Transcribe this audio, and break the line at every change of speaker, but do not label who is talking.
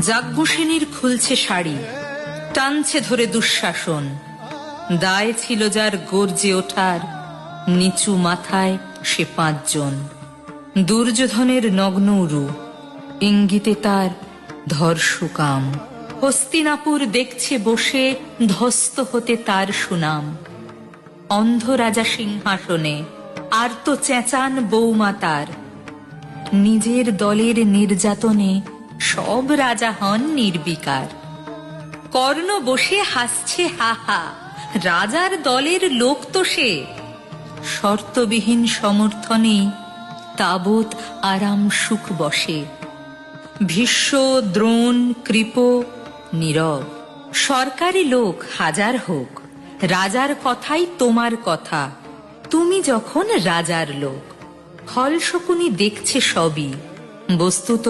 যাজ্ঞসেনীর খুলছে শাড়ি, টানছে ধরে দুঃশাসন। দায় ছিল যার গর্জে ওঠার, নিচু মাথায় সে 5 জন। দুর্যোধনের নগ্ন উরু, ইঙ্গিতে তার ধর্ষকাম। হস্তিনাপুর দেখছে বসে, ধ্বস্ত হতে তার সুনাম। অন্ধ রাজা সিংহাসনে, আর তো চেঁচান বৌমা তার। নিজের দলের নির্যাতনে সব রাজা হন নির্বিকার। কর্ণ বসে হাসছে হা হা, রাজার দলের লোক তো সে। শর্তবিহীন সমর্থনে তাবৎ আরাম সুখ বসে। ভীষ্ম, দ্রোণ, কৃপ নীরব। সরকারি লোক হাজার হোক, রাজার কথাই তোমার কথা। তুমি যখন রাজার লোক। ফল শকুনি দেখছে সবই, বস্তুত